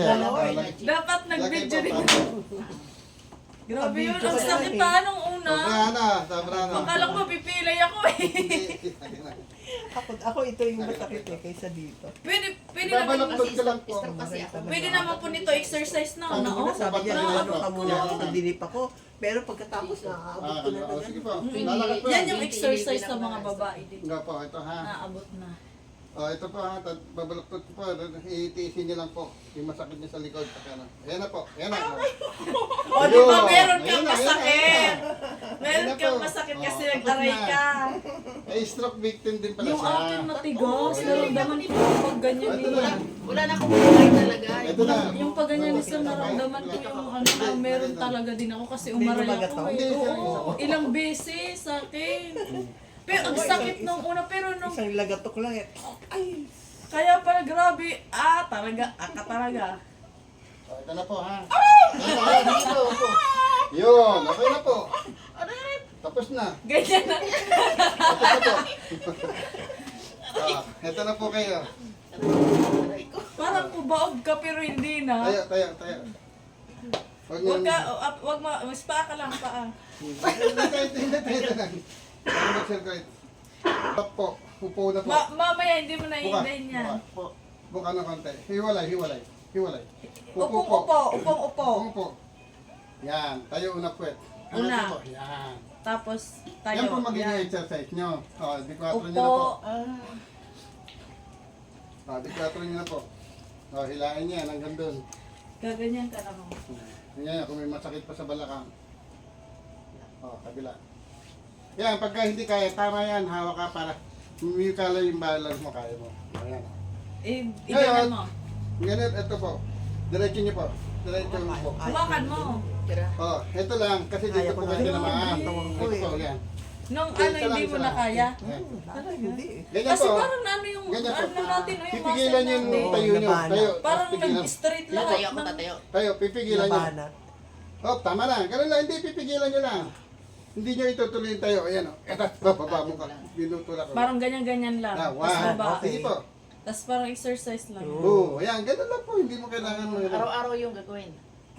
Dapat nag-video din. Grabe yun, ang sakit nung una. Sobra na. Akala ko mapipilay ako eh. Ako ito yung masakit eh, kaysa dito. Pwede naman, Babalaktot ka lang po. pwede naman po nito exercise na. Ano No? na, sabi niya, Na- ano ka muna sa dilip ako. Pero pagkatapos, naaabot ko na Sige na. po. Lalakad po. Yan yung exercise ng mga babae dito. Nga po, ito ha. Naabot na. Ito po ha, babalaktot ko po. Itiisin niyo lang po. Yung masakit niya sa likod. Ayan na po. Ayan na. O, di ba meron Ayun kang na, ayun na, masakit? ayun na. Meron Ayun na kang po. masakit kasi Tapos nag-aray na. ka. Stroke victim din pala Yung siya. akin matigas, naramdaman ko pag ganyan Ito na. Wala na akong buhay talaga. Ito na. Yung pag ganyan isa naramdaman ko yung ano na meron talaga din ako kasi umaray ako eh. Oo, ilang beses sa akin. Pero ang sakit nung una, pero nung Isang lagatok lang eh. Ay! kaya pala grabe, talaga, talaga. Ito na po ha. Yun, okay na po. Tapos na. Ganyan na. Ito na po kayo. Parang kubaog ka pero hindi na. Tayo. Wag ka, mas paa ka lang, paa. Tayo lang. Mag-circulate. Stop po. Upo na po. Mamaya hindi mo naiindahin yan. Buka na konti. Hiwalay. Upong upo. Yan. Tayo una puwet. Una. Po? Yan. Tapos tayo. Yan po magiging Yan. exercise nyo. D4 nyo na po. Upo. D4 nyo na po. Hilain niya hanggang doon. Gaganyan ka lang. Yan, kung may masakit pa sa balakang. Kabila. Yan, pagka hindi kaya, tama yan. Hawak ka para yung kala yung balance mo, kaya mo. Ayan. Iganan mo. Ganun, ito po. Diretso nyo po. Diretso nyo po. Hawakan mo. Ito lang, kasi dito po kayo naman. Ito po, yan. Nung Okay, hindi mo na kaya. Yan. Hindi eh. Ganyan Kasi po. parang ano yung, Ganyan po. ano natin, yung Pipigilan nyo yung tayo nyo. Tayo. Parang Pipigilan. nag-straight Tayo lahat ako ng... tatayo. Tayo, pipigilan nyo. Labanan. Tama na. Ganun lang, hindi pipigilan nyo lang. Hindi nyo itutuloy tayo. Ayan o. Baba mo ka. Binutulak ko. Parang ganyan-ganyan lang. Tapos One. baba. Sige po. Tapos parang exercise lang. Ayan, ganun lang po. Hindi mo kailangan mo. Araw-araw yung gagawin.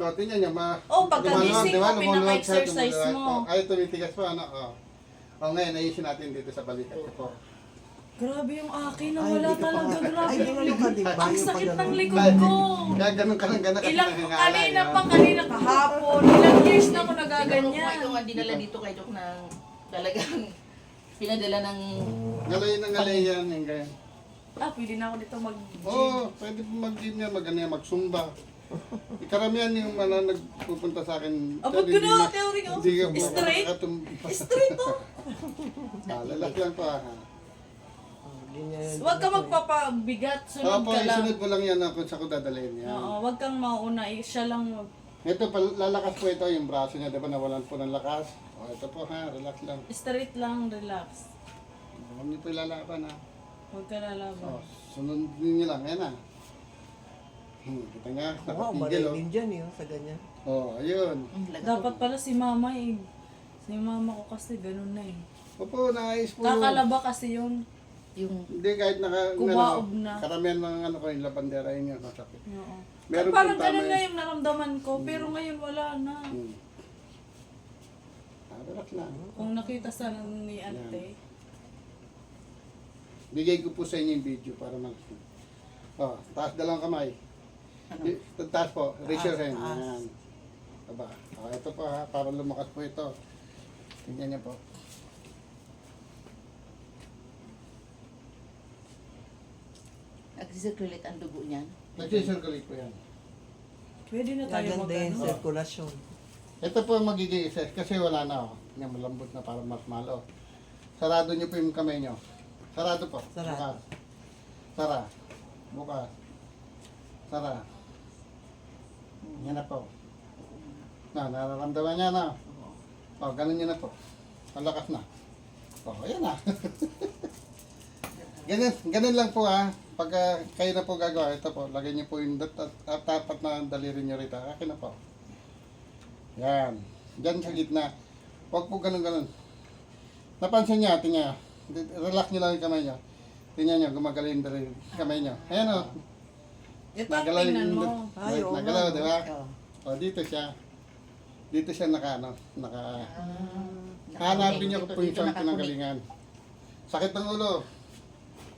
Tingnan nyo, pagkagising mo, lumaluwag pinaka-exercise siya, mo. Ay, tumitigas po, ano, ngayon, ayusin natin dito sa balikat ko po. Grabe yung akin, nawala talaga. Grabe Ay, yung ganun ka, di ba? Ang Yung sakit pag- ng likod ko. Kaya ganun ka lang, ganun kasi Kanina kahapon. Ilang years na ako Siguro kung nagaganyan. ito nga dinala dito kay Dok ng talagang pinadala ng... Ngalay yan, yung ganyan. Pwede na ako dito mag-gym. Pwede po mag-gym yan, magsumba. Karamihan yung nagpupunta sa akin. Abot ko na, theory ko. Straight? Straight to. Lalak lang po ha. Huwag ka magpapabigat. Sunod ka lang. Isunod mo lang yan kung saan ko dadalhin yan. Oo, huwag kang mauna. Siya lang mag... Ito, lalakas po ito, yung braso niya, diba nawalan po ng lakas. Ito po ha, relax lang. Straight lang, relax. Huwag niyo po ilalaban ha. Huwag ka lalaban. Sunodin niyo lang, yan ha. Kita nga, Wow, nakatigil maray din dyan yun sa ganyan. Ayun. Dapat pala si mama eh. Si mama ko kasi ganun na eh. Opo, naayos po. Kakalaba kasi yun. Yung Hindi, kahit Kumaob na. karamihan ng ko yung labandera yun yun, masakit. Oo. Meron Parang pong tama ganun yun. nga yung naramdaman ko, pero ngayon wala na. Relax lang. Kung nakita sana ni ate. Bigay ko po sa inyo yung video para taas dalawang kamay. Taas po, raise your hand. Taas. Yan. Aba. Ito po ha, para lumakas po ito. Tingnan niyo po. nag-circulate ang dugo niyan. Nag-circulate po yan. Pwede na tayo Maganda yung mag-ano. sirkulasyon. Ito po ang magiging isa kasi wala na oh. Yan, malambot na para makmalo. Sarado niyo po yung kamay niyo. Sarado po. Sarado. Bukas. Sara. Bukas. Sara. Yan na po. Nararamdaman niya na. Ganun niya na po. Malakas na. Ayan na. ganun lang po ha. Pag kayo na po gagawa, ito po, lagay niyo po yung tapat na daliri niyo rito. Akin na po. Yan. Diyan sa gitna. Huwag po ganun. Napansin niya, tingnan niya. Relax niyo lang yung kamay niyo. Tingnan niyo, gumagaling yung kamay niyo. Ayan o. Ito, Nagalaw tingnan yung mo. Ay, oo nagalaw, nga. di ba? Oo. O, dito siya. Dito siya hanapin niyo po yung siyang pinanggalingan. Sakit ng ulo.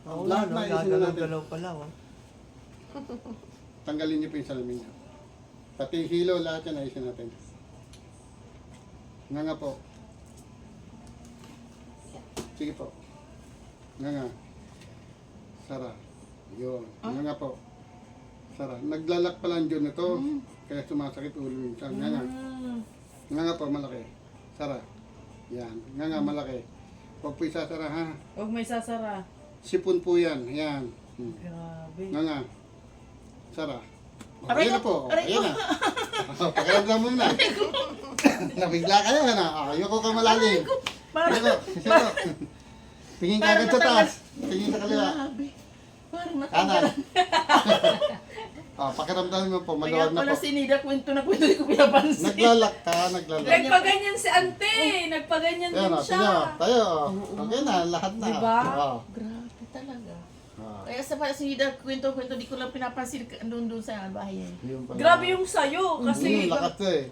Oo, Lahat no, na isin na natin. gagalaw-galaw pala. Oh. Tanggalin niyo po yung salamin niyo. Pati yung hilo, lahat yan ayusin natin. Nga po. Sige po. Nga. Sara. Yun. Nga po. Sara. Naglalak pa lang dyan ito. Kaya sumasakit ulo minsan. Nga. Nga po, malaki. Sara. Yan. Nga, malaki. Huwag po isasara ha. Huwag may sasara. Sipon po yan. Yan. Grabe. Nga. Sara. Oh, Aray ayan na ko, po. aray Ayan na. Pakiramdam mo na. Nabigla ka na. Ayoko ka malalim. Ayoko. Ayoko. Tingin ka agad sa taas. Tingin sa kaliwa. Grabe. Parang Kanan. natanggal. Pakiramdam mo po. Kaya Maluwag na pala po. si Nida kwento na kwento, hindi ko pinapansin. Naglalak ka. Naglalak. Nagpaganyan si ante. Nagpaganyan Ayan din o. siya. Tingnan. Tayo. Okay na. Lahat na. Diba? Oo. Grabe talaga. Oo. Kaya sa pala si Nida kwento, di ko lang pinapansin doon sa bahay niya. Yun pala. Grabe yung sayo. Kasi, Lakat to eh.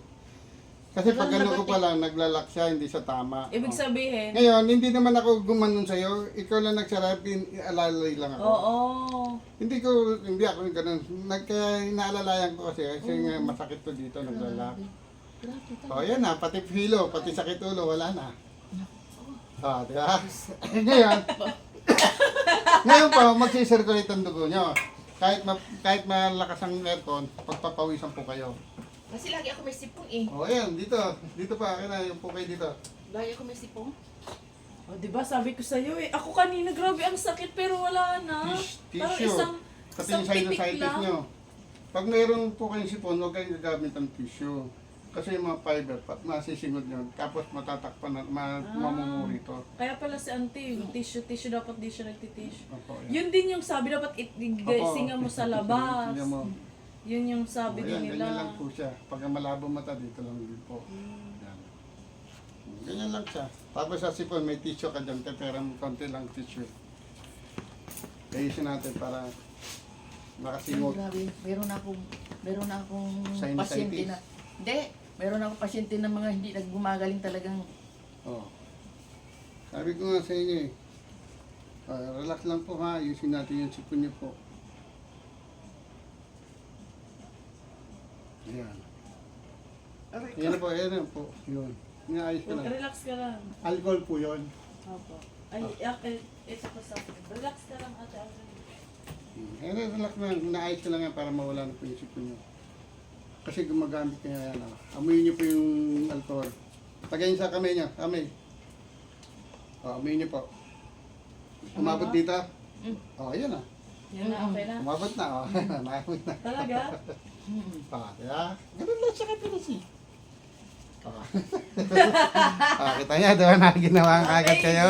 Kasi pag ano ko pala, naglalak siya, hindi siya tama. ibig sabihin, Ngayon, hindi naman ako gumanon sa'yo. Ikaw lang nagsarapin, alalay lang ako. oo. Hindi ako yung ganun. Kaya inaalalayan ko kasi nga masakit to dito, naglalak. Grabe talaga. O yan na, pati hilo, pati sakit ulo, wala na. Di ba? Ngayon pa, magsisirculate ang dugo nyo. Kahit malakas ang aircon, pagpapawisan po kayo. Kasi lagi ako may sipong eh. O yan, dito. Dito pa, akin na, yung po kayo dito. Lagi ako may sipong. O, diba sabi ko sa'yo eh. Ako kanina, grabe ang sakit pero wala na. Parang Tissue. isang Pati yung sinusitis lang. nyo. Pag mayroon po kayong sipon, huwag kayong gagamit ng tissue. Kasi yung mga fiber, masisingod yun. Tapos matatakpan na, mamumuri to. Kaya pala si auntie, yung tissue dapat di siya nagtitissue. Opo, Yun din yung sabi, dapat singa mo sa labas. Singa mo. Yun yung sabi din Ayan, ganyan nila. lang po siya. Pag malabo mata, dito lang din po. Yan. Ganyan lang siya. Tapos sa sipon, may tissue ka dyan. Pero konti lang tissue. Ayusin natin para makasingot. Grabe. Meron na akong Sinusitis. pasyente na. Hindi. Meron akong pasyente na mga hindi naggumagaling talagang. Oh. Sabi ko nga sa inyo eh. Relax lang po ha. Ayusin natin yung sipon niyo po. Ayan. Ayan na po, ayan na po. Yun. Inaayos ko lang. Relax ka lang. Alcohol po yun. Opo. Ay, ito pa sa akin. Relax ka lang ate. Ayan na, relax na. Inaayos ko lang yan para mawala na po yung sipon niyo. Kasi gumagamit niya yan. Amuyin niyo po yung alcohol. Tagayin sa kamay niya. Kamay. Amuyin niyo po. Umabot dito. Ayan na. Yan na, okay na. Umabot na. Naamoy na. Talaga? Diba? Ganun lang siya kapilas eh. Kita niya, diba na ginawa ang kagat kayo?